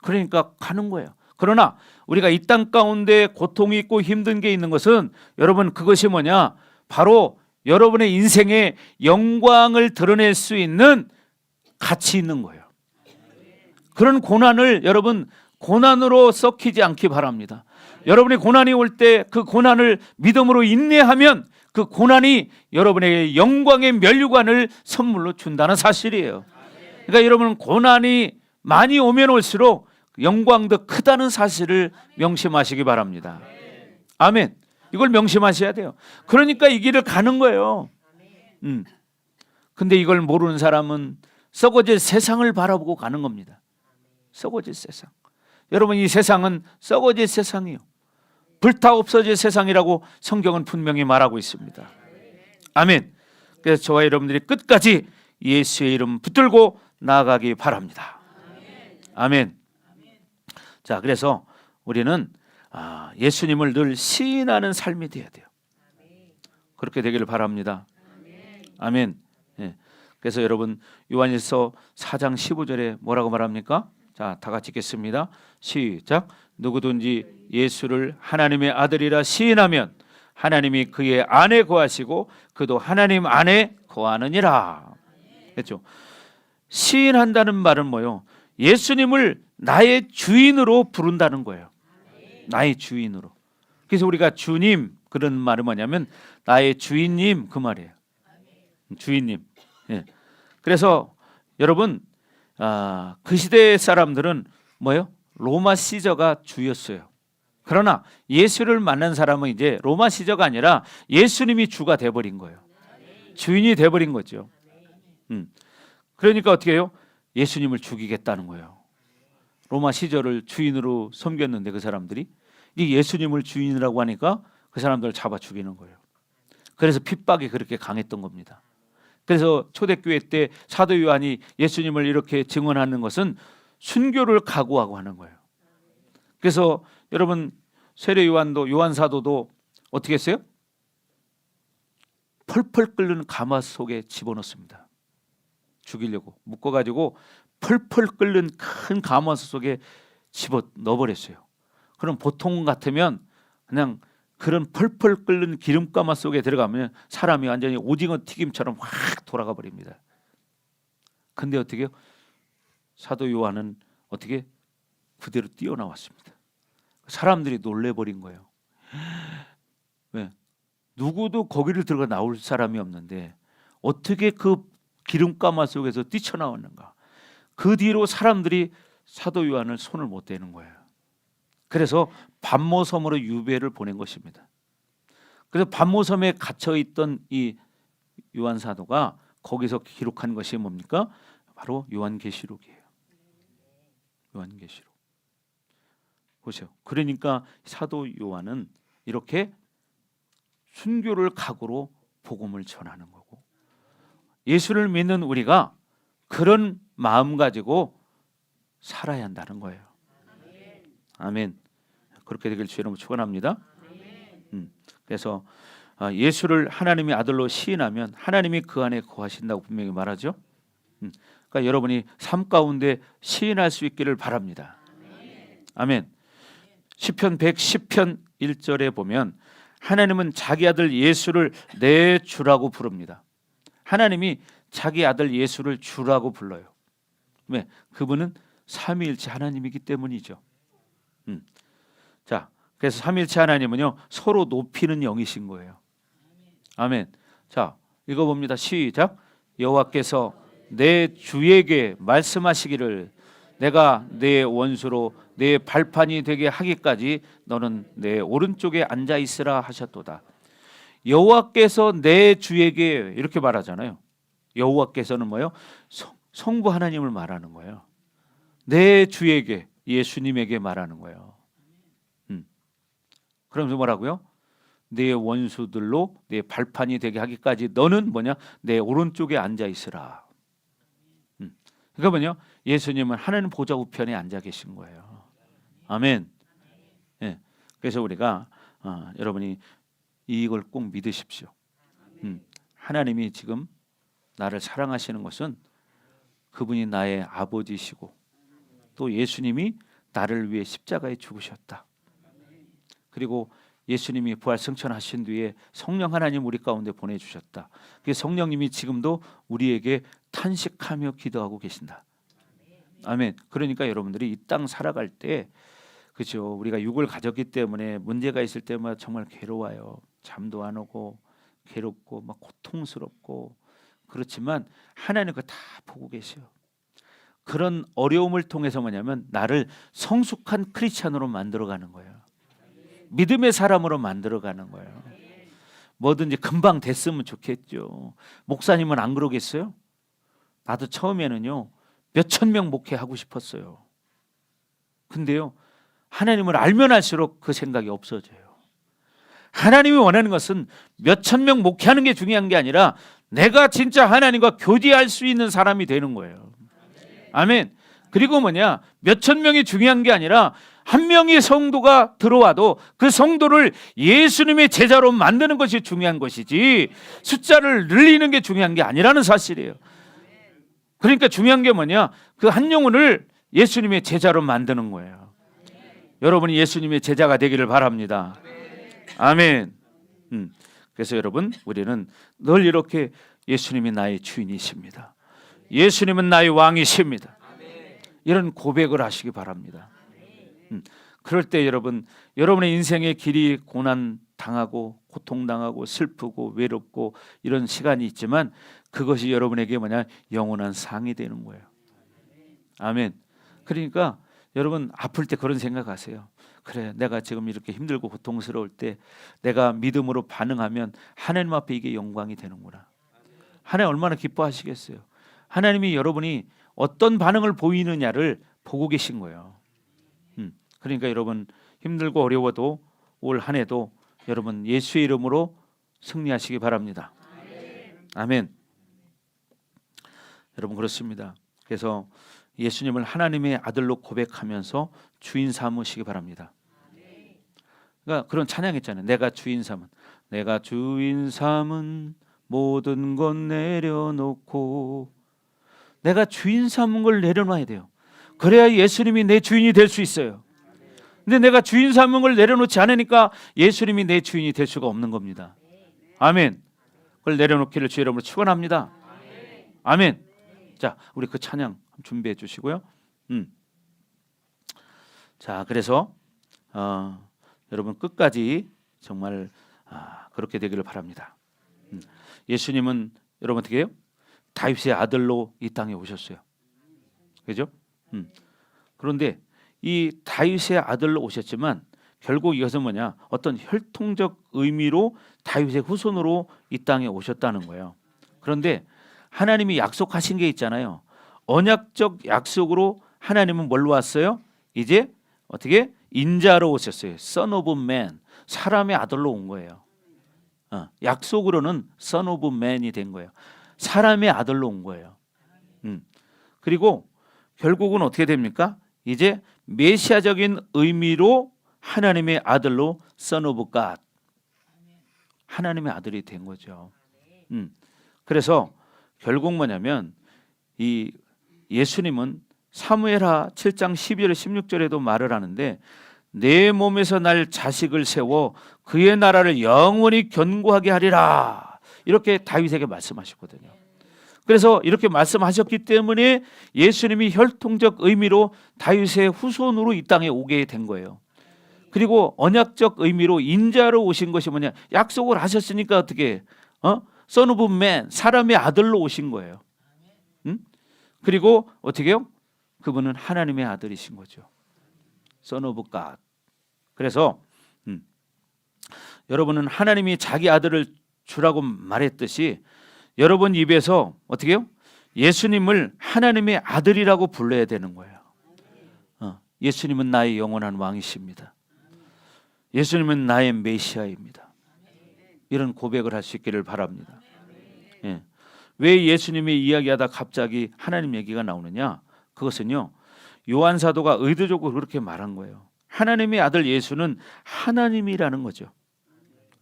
그러니까 가는 거예요. 그러나 우리가 이 땅 가운데 고통이 있고 힘든 게 있는 것은, 여러분, 그것이 뭐냐, 바로 여러분의 인생에 영광을 드러낼 수 있는 가치 있는 거예요. 그런 고난을 여러분 고난으로 썩히지 않기 바랍니다. 여러분의 고난이 올 때 그 고난을 믿음으로 인내하면 그 고난이 여러분에게 영광의 면류관을 선물로 준다는 사실이에요. 그러니까 여러분은 고난이 많이 오면 올수록 영광도 크다는 사실을 명심하시기 바랍니다. 아멘. 이걸 명심하셔야 돼요. 그러니까 이 길을 가는 거예요. 근데 이걸 모르는 사람은 썩어질 세상을 바라보고 가는 겁니다. 썩어질 세상. 여러분, 이 세상은 썩어질 세상이에요. 불타 없어질 세상이라고 성경은 분명히 말하고 있습니다. 아멘. 그래서 저와 여러분들이 끝까지 예수의 이름 붙들고 나아가기 바랍니다. 아멘. 자, 그래서 우리는 예수님을 늘 시인하는 삶이 되어야 돼요. 그렇게 되기를 바랍니다. 아멘. 예. 그래서 여러분, 요한일서 4장 15절에 뭐라고 말합니까? 자, 다 같이 읽겠습니다. 시작. 누구든지 예수를 하나님의 아들이라 시인하면 하나님이 그의 안에 거하시고 그도 하나님 안에 거하느니라. 그렇죠? 시인한다는 말은 뭐요? 예수님을 나의 주인으로 부른다는 거예요. 나의 주인으로. 그래서 우리가 주님, 그런 말은 뭐냐면 나의 주인님, 그 말이에요. 주인님. 예. 그래서 여러분, 그 시대의 사람들은 뭐예요? 로마 시저가 주였어요. 그러나 예수를 만난 사람은 이제 로마 시저가 아니라 예수님이 주가 돼버린 거예요. 주인이 돼버린 거죠. 그러니까 어떻게 해요? 예수님을 죽이겠다는 거예요. 로마 시저를 주인으로 섬겼는데 그 사람들이 이 예수님을 주인이라고 하니까 그 사람들을 잡아 죽이는 거예요. 그래서 핍박이 그렇게 강했던 겁니다. 그래서 초대교회 때 사도 요한이 예수님을 이렇게 증언하는 것은 순교를 각오하고 하는 거예요. 그래서 여러분, 세례 요한도, 요한 사도도 어떻게 했어요? 펄펄 끓는 가마 속에 집어넣습니다. 죽이려고 묶어가지고 펄펄 끓는 큰 가마솥 속에 집어 넣어버렸어요. 그럼 보통 같으면 그냥 그런 펄펄 끓는 기름가마 속에 들어가면 사람이 완전히 오징어 튀김처럼 확 돌아가 버립니다. 근데 어떻게요? 사도 요한은 어떻게 그대로 뛰어나왔습니다. 사람들이 놀래버린 거예요. 왜? 누구도 거기를 들어가 나올 사람이 없는데 어떻게 그 기름가마 속에서 뛰쳐나왔는가? 그 뒤로 사람들이 사도 요한을 손을 못 대는 거예요. 그래서 반모섬으로 유배를 보낸 것입니다. 그래서 반모섬에 갇혀 있던 이 요한 사도가 거기서 기록한 것이 뭡니까? 바로 요한계시록이에요. 요한계시록. 보세요. 그러니까 사도 요한은 이렇게 순교를 각오로 복음을 전하는 거고, 예수를 믿는 우리가 그런 마음 가지고 살아야 한다는 거예요. 아멘. 그렇게 되길 주의 이름으로 축원합니다. 그래서 예수를 하나님의 아들로 시인하면 하나님이 그 안에 거하신다고 분명히 말하죠. 그러니까 여러분이 삶 가운데 시인할 수 있기를 바랍니다. 아멘. 시편 110편 1절에 보면 하나님은 자기 아들 예수를 내 주라고 부릅니다. 하나님이 자기 아들 예수를 주라고 불러요. 왜? 그분은 삼위일체 하나님이기 때문이죠. 자, 그래서 삼위일체 하나님은요 서로 높이는 영이신 거예요. 아멘. 자, 읽어봅니다. 시작. 여호와께서 내 주에게 말씀하시기를 내가 내 원수로 내 발판이 되게 하기까지 너는 내 오른쪽에 앉아 있으라 하셨도다. 여호와께서 내 주에게 이렇게 말하잖아요. 여호와께서는 뭐예요? 성부 하나님을 말하는 거예요. 내 주에게, 예수님에게 말하는 거예요. 그러면서 뭐라고요? 내 원수들로 내 발판이 되게 하기까지 너는 뭐냐? 내 오른쪽에 앉아 있으라. 그러니까 뭐냐? 예수님은 하나님 보좌 우편에 앉아 계신 거예요. 아멘. 예. 그래서 우리가 여러분이 이걸 꼭 믿으십시오. 하나님이 지금 나를 사랑하시는 것은 그분이 나의 아버지시고 또 예수님이 나를 위해 십자가에 죽으셨다. 그리고 예수님이 부활 승천하신 뒤에 성령 하나님 우리 가운데 보내주셨다. 그 성령님이 지금도 우리에게 탄식하며 기도하고 계신다. 아멘. 그러니까 여러분들이 이 땅 살아갈 때, 그렇죠, 우리가 육을 가졌기 때문에 문제가 있을 때마다 정말 괴로워요. 잠도 안 오고 괴롭고 막 고통스럽고 그렇지만 하나님 그거 다 보고 계셔. 그런 어려움을 통해서 뭐냐면 나를 성숙한 크리스찬으로 만들어가는 거예요. 믿음의 사람으로 만들어가는 거예요. 뭐든지 금방 됐으면 좋겠죠. 목사님은 안 그러겠어요? 나도 처음에는요 몇천 명 목회하고 싶었어요. 근데요 하나님을 알면 알수록 그 생각이 없어져요. 하나님이 원하는 것은 몇천 명 목회하는 게 중요한 게 아니라 내가 진짜 하나님과 교제할 수 있는 사람이 되는 거예요. 아멘. 그리고 뭐냐, 몇천 명이 중요한 게 아니라 한 명의 성도가 들어와도 그 성도를 예수님의 제자로 만드는 것이 중요한 것이지 숫자를 늘리는 게 중요한 게 아니라는 사실이에요. 그러니까 중요한 게 뭐냐, 그 한 영혼을 예수님의 제자로 만드는 거예요. 여러분이 예수님의 제자가 되기를 바랍니다. 아멘. 그래서 여러분, 우리는 늘 이렇게 예수님이 나의 주인이십니다. 예수님은 나의 왕이십니다. 이런 고백을 하시기 바랍니다. 그럴 때 여러분, 여러분의 인생의 길이 고난 당하고 고통당하고 슬프고 외롭고 이런 시간이 있지만 그것이 여러분에게 뭐냐, 영원한 상이 되는 거예요. 아멘. 그러니까 여러분 아플 때 그런 생각하세요. 그래, 내가 지금 이렇게 힘들고 고통스러울 때 내가 믿음으로 반응하면 하나님 앞에 이게 영광이 되는구나. 하나님 얼마나 기뻐하시겠어요. 하나님이 여러분이 어떤 반응을 보이느냐를 보고 계신 거예요. 그러니까 여러분 힘들고 어려워도 올 한 해도 여러분 예수의 이름으로 승리하시기 바랍니다. 아멘. 여러분 그렇습니다. 그래서 예수님을 하나님의 아들로 고백하면서 주인 삼으시기 바랍니다. 그러니까 그런 찬양했잖아요. 내가 주인 삼은, 내가 주인 삼은 모든 것 내려놓고, 내가 주인 삼은 걸 내려놔야 돼요. 그래야 예수님이 내 주인이 될 수 있어요. 근데 내가 주인 사명을 내려놓지 않으니까 예수님이 내 주인이 될 수가 없는 겁니다. 아멘. 그걸 내려놓기를 주의 이름으로 축원합니다. 아멘. 자, 우리 그 찬양 준비해 주시고요. 자, 그래서 여러분 끝까지 정말 그렇게 되기를 바랍니다. 예수님은 여러분 어떻게 해요? 다윗의 아들로 이 땅에 오셨어요. 그죠? 그런데 이 다윗의 아들로 오셨지만 결국 이것은 뭐냐? 어떤 혈통적 의미로 다윗의 후손으로 이 땅에 오셨다는 거예요. 그런데 하나님이 약속하신 게 있잖아요. 언약적 약속으로 하나님은 뭘로 왔어요? 이제 어떻게? 인자로 오셨어요. Son of Man, 사람의 아들로 온 거예요. 약속으로는 Son of Man이 된 거예요. 사람의 아들로 온 거예요. 그리고 결국은 어떻게 됩니까? 이제 메시아적인 의미로 하나님의 아들로 Son of God, 하나님의 아들이 된 거죠. 그래서 결국 뭐냐면 이 예수님은 사무엘하 7장 12절 16절에도 말을 하는데 내 몸에서 날 자식을 세워 그의 나라를 영원히 견고하게 하리라, 이렇게 다윗에게 말씀하셨거든요. 그래서 이렇게 말씀하셨기 때문에 예수님이 혈통적 의미로 다윗의 후손으로 이 땅에 오게 된 거예요. 그리고 언약적 의미로 인자로 오신 것이 뭐냐? 약속을 하셨으니까 어떻게 Son of Man, 사람의 아들로 오신 거예요. 그리고 어떻게 해요? 그분은 하나님의 아들이신 거죠. Son of God. 그래서 여러분은 하나님이 자기 아들을 주라고 말했듯이 여러분 입에서 어떻게 해요? 예수님을 하나님의 아들이라고 불러야 되는 거예요. 예수님은 나의 영원한 왕이십니다. 예수님은 나의 메시아입니다. 이런 고백을 할 수 있기를 바랍니다. 예. 왜 예수님이 이야기하다 갑자기 하나님 얘기가 나오느냐? 그것은요, 요한 사도가 의도적으로 그렇게 말한 거예요. 하나님의 아들 예수는 하나님이라는 거죠.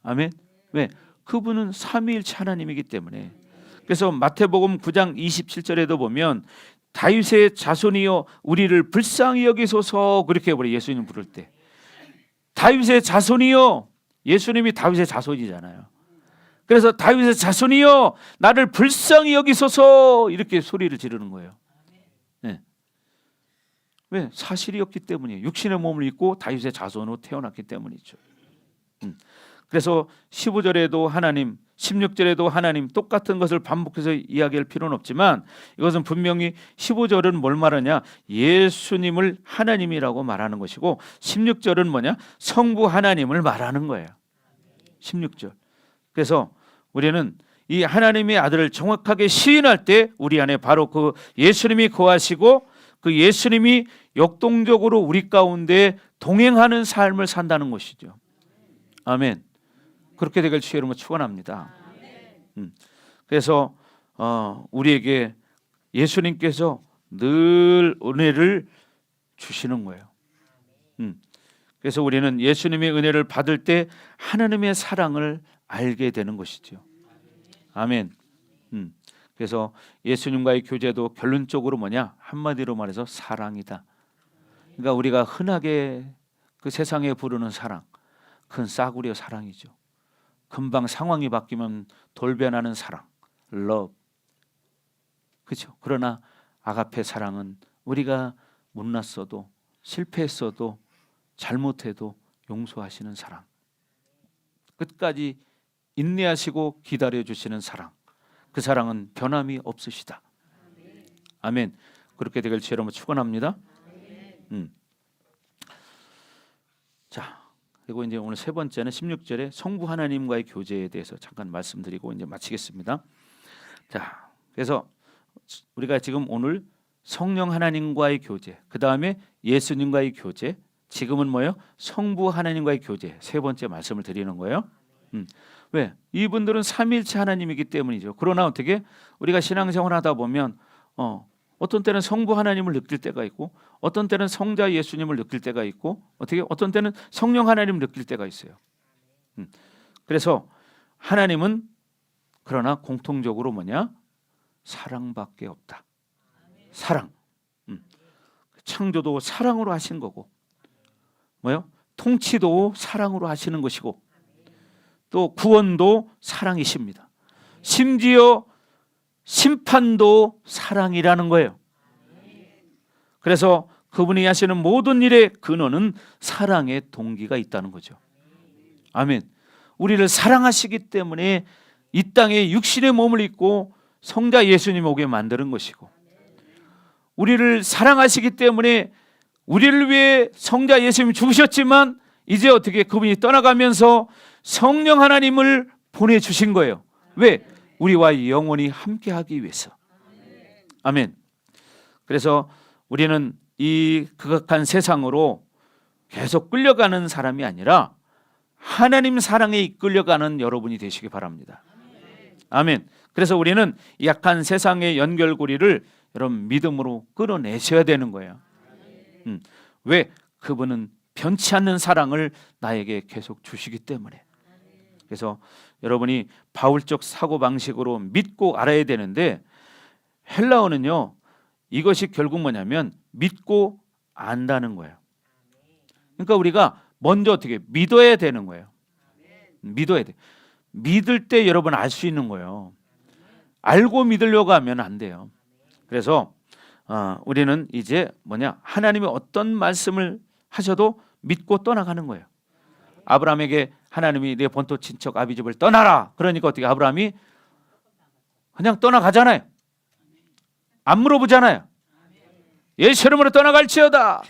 아멘. 왜? 그분은 삼위일체 하나님이기 때문에. 그래서 마태복음 9장 27절에도 보면 다윗의 자손이여 우리를 불쌍히 여기소서, 그렇게 해버려. 예수님 부를 때 다윗의 자손이여, 예수님이 다윗의 자손이잖아요. 그래서 다윗의 자손이여 나를 불쌍히 여기소서, 이렇게 소리를 지르는 거예요. 네. 왜? 사실이었기 때문이에요. 육신의 몸을 입고 다윗의 자손으로 태어났기 때문이죠. 그래서 15절에도 하나님, 16절에도 하나님, 똑같은 것을 반복해서 이야기할 필요는 없지만 이것은 분명히 15절은 뭘 말하냐? 예수님을 하나님이라고 말하는 것이고 16절은 뭐냐? 성부 하나님을 말하는 거예요. 16절. 그래서 우리는 이 하나님의 아들을 정확하게 시인할 때 우리 안에 바로 그 예수님이 거하시고 그 예수님이 역동적으로 우리 가운데 동행하는 삶을 산다는 것이죠. 아멘. 그렇게 되길 주의 이름으로 축원합니다. 그래서 우리에게 예수님께서 늘 은혜를 주시는 거예요. 그래서 우리는 예수님의 은혜를 받을 때 하나님의 사랑을 알게 되는 것이죠. 아멘. 그래서 예수님과의 교제도 결론적으로 뭐냐? 한마디로 말해서 사랑이다. 그러니까 우리가 흔하게 그 세상에 부르는 사랑, 그건 싸구려 사랑이죠. 금방 상황이 바뀌면 돌변하는 사랑, love. 그렇죠. 그러나 아가페 사랑은 우리가 못났어도 실패했어도 잘못해도 용서하시는 사랑, 끝까지 인내하시고 기다려주시는 사랑, 그 사랑은 변함이 없으시다. 아멘. 그렇게 되길 주의 이름으로 축원합니다. 자, 그리고 이제 오늘 세 번째는 16절에 성부 하나님과의 교제에 대해서 잠깐 말씀드리고 이제 마치겠습니다. 자, 그래서 우리가 지금 오늘 성령 하나님과의 교제, 그 다음에 예수님과의 교제, 지금은 뭐예요? 성부 하나님과의 교제, 세 번째 말씀을 드리는 거예요. 왜? 이분들은 삼위일체 하나님이기 때문이죠. 그러나 어떻게 우리가 신앙생활하다 보면 어떤 때는 성부 하나님을 느낄 때가 있고 어떤 때는 성자 예수님을 느낄 때가 있고 어떤 때는 성령 하나님을 느낄 때가 있어요. 그래서 하나님은 그러나 공통적으로 뭐냐? 사랑밖에 없다. 사랑. 창조도 사랑으로 하신 거고 뭐요? 통치도 사랑으로 하시는 것이고 또 구원도 사랑이십니다. 심지어 심판도 사랑이라는 거예요. 그래서 그분이 하시는 모든 일의 근원은 사랑의 동기가 있다는 거죠. 아멘. 우리를 사랑하시기 때문에 이 땅에 육신의 몸을 입고 성자 예수님 오게 만드는 것이고, 우리를 사랑하시기 때문에 우리를 위해 성자 예수님이 죽으셨지만 이제 어떻게 그분이 떠나가면서 성령 하나님을 보내주신 거예요. 왜? 우리와 영원히 함께하기 위해서. 아멘. 그래서 우리는 이 극악한 세상으로 계속 끌려가는 사람이 아니라 하나님 사랑에 이끌려가는 여러분이 되시기 바랍니다. 아멘. 그래서 우리는 약한 세상의 연결고리를 여러분 믿음으로 끌어내셔야 되는 거예요. 왜? 그분은 변치 않는 사랑을 나에게 계속 주시기 때문에. 그래서 여러분이 바울적 사고방식으로 믿고 알아야 되는데, 헬라어는요 이것이 결국 뭐냐면 믿고 안다는 거예요. 그러니까 우리가 먼저 어떻게 믿어야 되는 거예요. 믿어야 돼. 믿을 때 여러분 알 수 있는 거예요. 알고 믿으려고 하면 안 돼요. 그래서 우리는 이제 하나님이 어떤 말씀을 하셔도 믿고 떠나가는 거예요. 아브라함에게 하나님이 내 본토 친척 아비 집을 떠나라, 그러니까 어떻게 아브라함이 그냥 떠나가잖아요. 안 물어보잖아요. 예수 이름으로 떠나갈지어다.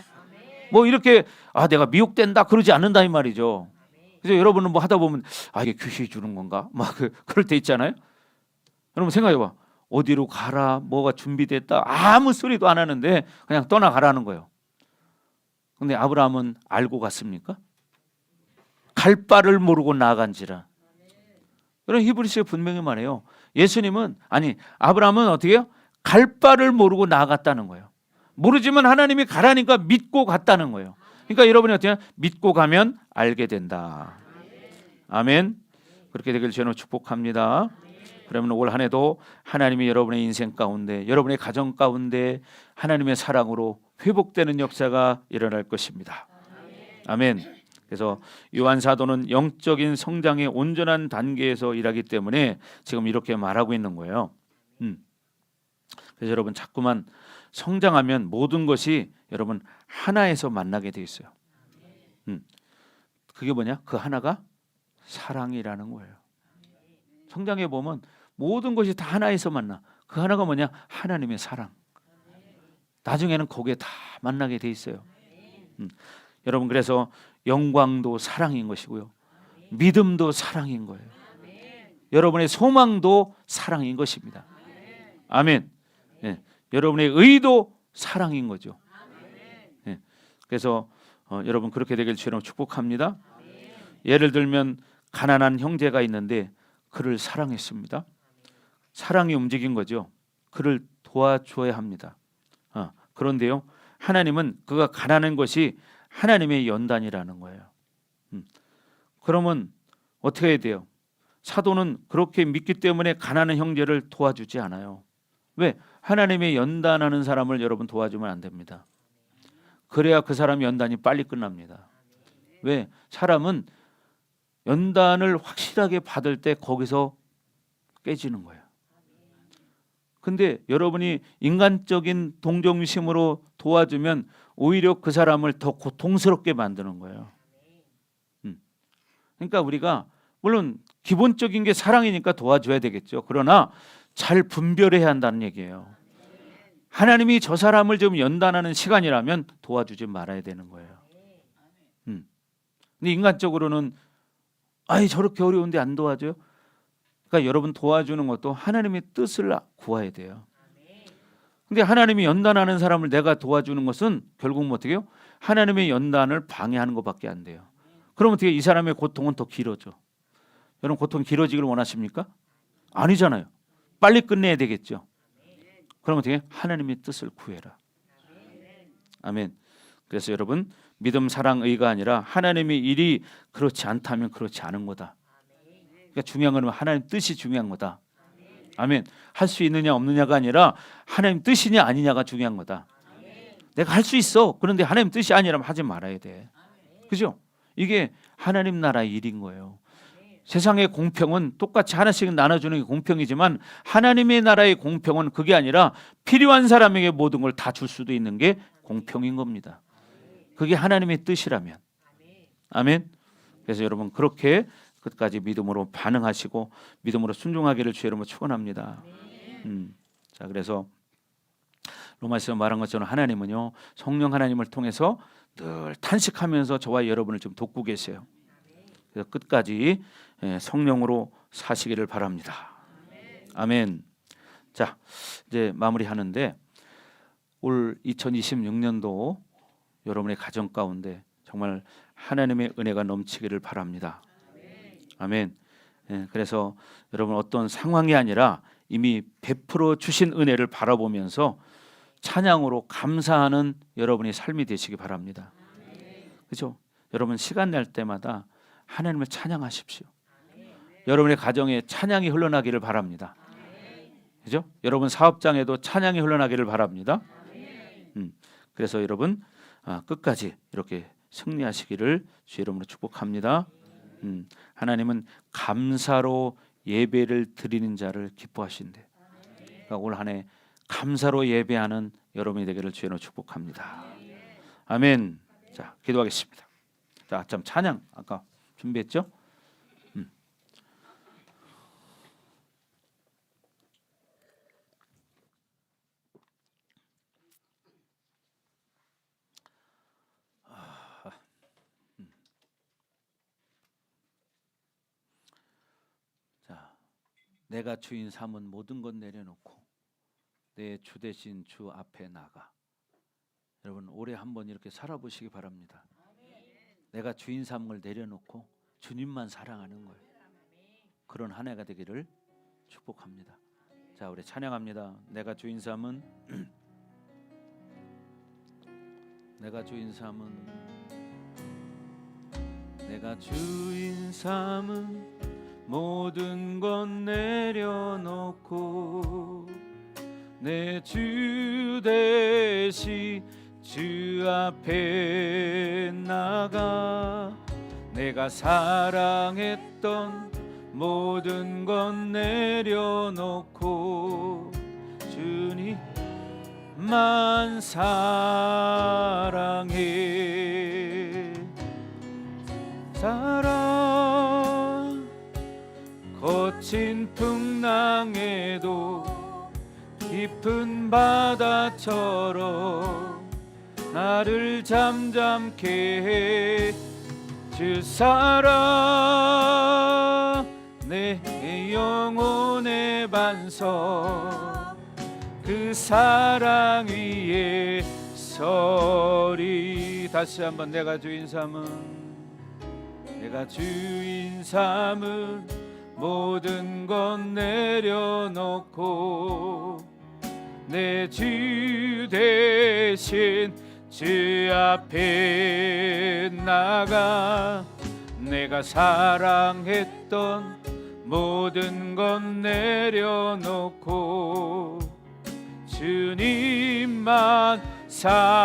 뭐 이렇게 내가 미혹된다 그러지 않는다 이 말이죠. 그래서 여러분은 뭐 하다 보면 이게 귀신이 주는 건가? 막 그럴 때 있잖아요. 여러분 생각해봐. 어디로 가라, 뭐가 준비됐다, 아무 소리도 안 하는데 그냥 떠나가라는 거예요. 근데 아브라함은 알고 갔습니까? 갈 바를 모르고 나아간지라. 그런 히브리서에 분명히 말해요. 아브라함은 어떻게 해요? 갈 바를 모르고 나아갔다는 거예요. 모르지만 하나님이 가라니까 믿고 갔다는 거예요. 그러니까 여러분이 어떻게 믿고 가면 알게 된다. 아멘. 그렇게 되길 저는 축복합니다. 그러면 올 한 해도 하나님이 여러분의 인생 가운데, 여러분의 가정 가운데 하나님의 사랑으로 회복되는 역사가 일어날 것입니다. 아멘. 그래서 요한 사도는 영적인 성장의 온전한 단계에서 일하기 때문에 지금 이렇게 말하고 있는 거예요. 그래서 여러분 자꾸만 성장하면 모든 것이 여러분 하나에서 만나게 돼 있어요. 그게 뭐냐? 그 하나가 사랑이라는 거예요. 성장해 보면 모든 것이 다 하나에서 만나. 그 하나가 뭐냐? 하나님의 사랑. 나중에는 거기에 다 만나게 돼 있어요. 여러분 그래서 영광도 사랑인 것이고요, 믿음도 사랑인 거예요. 여러분의 소망도 사랑인 것입니다. 아멘. 예. 여러분의 의도 사랑인 거죠. 예. 그래서 여러분 그렇게 되길 주로 축복합니다. 예를 들면 가난한 형제가 있는데 그를 사랑했습니다. 사랑이 움직인 거죠. 그를 도와줘야 합니다. 그런데요, 하나님은 그가 가난한 것이 하나님의 연단이라는 거예요. 그러면 어떻게 해야 돼요? 사도는 그렇게 믿기 때문에 가난한 형제를 도와주지 않아요. 왜? 하나님의 연단하는 사람을 여러분 도와주면 안 됩니다. 그래야 그 사람 연단이 빨리 끝납니다. 왜? 사람은 연단을 확실하게 받을 때 거기서 깨지는 거예요. 근데 여러분이 인간적인 동정심으로 도와주면 오히려 그 사람을 더 고통스럽게 만드는 거예요. 그러니까 우리가 물론 기본적인 게 사랑이니까 도와줘야 되겠죠. 그러나 잘 분별해야 한다는 얘기예요. 하나님이 저 사람을 좀 연단하는 시간이라면 도와주지 말아야 되는 거예요. 근데 인간적으로는 저렇게 어려운데 안 도와줘요? 그러니까 여러분 도와주는 것도 하나님의 뜻을 구해야 돼요. 근데 하나님이 연단하는 사람을 내가 도와주는 것은 결국 어떻게 해요? 하나님의 연단을 방해하는 것밖에 안 돼요. 그럼 어떻게 이 사람의 고통은 더 길어져? 여러분 고통 길어지길 원하십니까? 아니잖아요. 빨리 끝내야 되겠죠. 그럼 어떻게? 하나님의 뜻을 구해라. 아멘. 그래서 여러분 믿음, 사랑, 의가 아니라 하나님의 일이 그렇지 않다면 그렇지 않은 거다. 그러니까 중요한 건 하나님 뜻이 중요한 거다. 아멘. 할 수 있느냐 없느냐가 아니라 하나님 뜻이냐 아니냐가 중요한 거다. 내가 할 수 있어. 그런데 하나님 뜻이 아니라면 하지 말아야 돼. 그죠? 이게 하나님 나라의 일인 거예요. 세상의 공평은 똑같이 하나씩 나눠주는 게 공평이지만 하나님의 나라의 공평은 그게 아니라 필요한 사람에게 모든 걸 다 줄 수도 있는 게 공평인 겁니다. 그게 하나님의 뜻이라면. 아멘. 그래서 여러분 그렇게 끝까지 믿음으로 반응하시고 믿음으로 순종하기를 주의 이름으로 축원합니다. 자, 그래서 로마서에 말한 것처럼 하나님은요 성령 하나님을 통해서 늘 탄식하면서 저와 여러분을 좀 돕고 계세요. 그래서 끝까지 성령으로 사시기를 바랍니다. 아멘. 자, 이제 마무리하는데 올 2026년도 여러분의 가정 가운데 정말 하나님의 은혜가 넘치기를 바랍니다. 아멘. 그래서 여러분 어떤 상황이 아니라 이미 베풀어 주신 은혜를 바라보면서 찬양으로 감사하는 여러분의 삶이 되시기 바랍니다. 그렇죠? 여러분 시간 낼 때마다 하나님을 찬양하십시오. 여러분의 가정에 찬양이 흘러나기를 바랍니다. 그죠? 여러분 사업장에도 찬양이 흘러나기를 바랍니다. 그래서 여러분 끝까지 이렇게 승리하시기를 주의 이름으로 축복합니다. 하나님은 감사로 예배를 드리는 자를 기뻐하신대. 그러니까 올 한 해 감사로 예배하는 여러분이 되기를 주의 이름으로 축복합니다. 아멘. 자, 기도하겠습니다. 자, 참 찬양 아까 준비했죠? 자, 내가 주인 삼은 모든 것 내려놓고 내 주 대신 주 앞에 나가. 여러분 올해 한번 이렇게 살아보시기 바랍니다. 내가 주인 삼은 걸 내려놓고 주님만 사랑하는 거예요. 그런 한 해가 되기를 축복합니다. 자, 우리 찬양합니다. 내가 주인 삼은 내가 주인 삼은 내가 주인 삼은 모든 것 내려놓고 내 주 대신 주 앞에 나가 내가 사랑했던 모든 것 내려놓고 주님만 사랑해. 사랑 거친 풍랑에도 깊은 바다처럼 나를 잠잠케 해. 주 사랑 내 영혼의 반석 그 사랑 위에 서리. 다시 한번 내가 주인 삼은 내가 주인 삼은 모든 것 내려놓고 내 주 대신 주 앞에 나가 내가 사랑했던 모든 것 내려놓고 주님만 사랑해.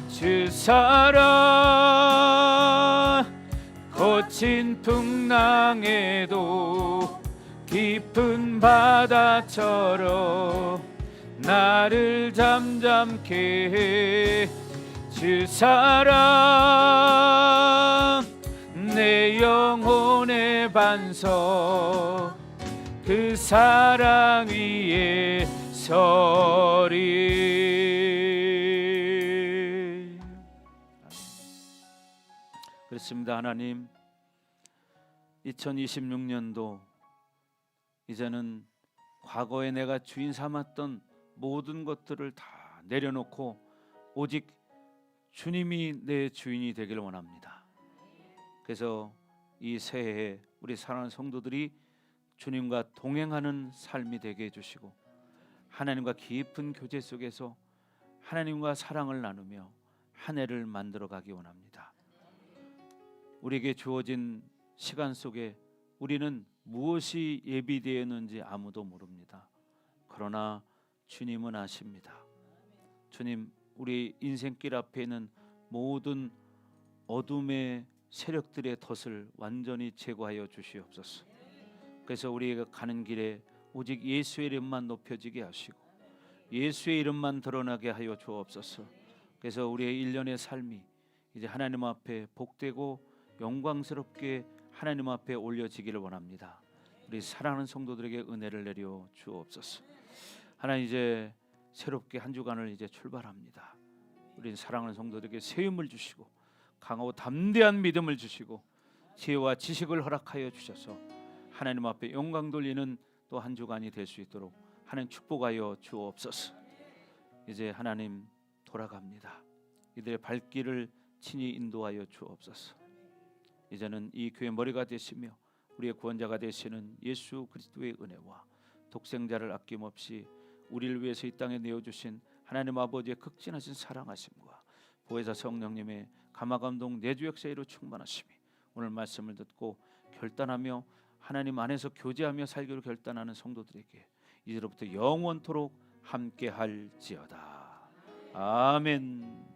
주 사랑 거친 풍랑에도 깊은 바다처럼 나를 잠잠케 해. 주 사랑 내 영혼의 반석 그 사랑 위에 서리. 그렇습니다. 하나님 2026년도 이제는 과거에 내가 주인 삼았던 모든 것들을 다 내려놓고 오직 주님이 내 주인이 되기를 원합니다. 그래서 이 새해에 우리 사랑하는 성도들이 주님과 동행하는 삶이 되게 해주시고 하나님과 깊은 교제 속에서 하나님과 사랑을 나누며 한 해를 만들어가기 원합니다. 우리에게 주어진 시간 속에 우리는 무엇이 예비되었는지 아무도 모릅니다. 그러나 주님은 아십니다. 주님 우리 인생길 앞에 있는 모든 어둠의 세력들의 덫을 완전히 제거하여 주시옵소서. 그래서 우리가 가는 길에 오직 예수의 이름만 높여지게 하시고 예수의 이름만 드러나게 하여 주옵소서. 그래서 우리의 일련의 삶이 이제 하나님 앞에 복되고 영광스럽게 하나님 앞에 올려지기를 원합니다. 우리 사랑하는 성도들에게 은혜를 내려 주옵소서. 하나님, 이제 새롭게 한 주간을 이제 출발합니다. 우리 사랑하는 성도들에게 새 힘을 주시고 강하고 담대한 믿음을 주시고 지혜와 지식을 허락하여 주셔서 하나님 앞에 영광 돌리는 또 한 주간이 될 수 있도록 하나님 축복하여 주옵소서. 이제 하나님 돌아갑니다. 이들의 발길을 친히 인도하여 주옵소서. 이제는 이 교회 머리가 되시며 우리의 구원자가 되시는 예수 그리스도의 은혜와 독생자를 아낌없이 우리를 위해서 이 땅에 내어주신 하나님 아버지의 극진하신 사랑하심과 보혜사 성령님의 감화감동 내주 역사로 충만하심이 오늘 말씀을 듣고 결단하며 하나님 안에서 교제하며 살기로 결단하는 성도들에게 이제로부터 영원토록 함께할지어다. 아멘.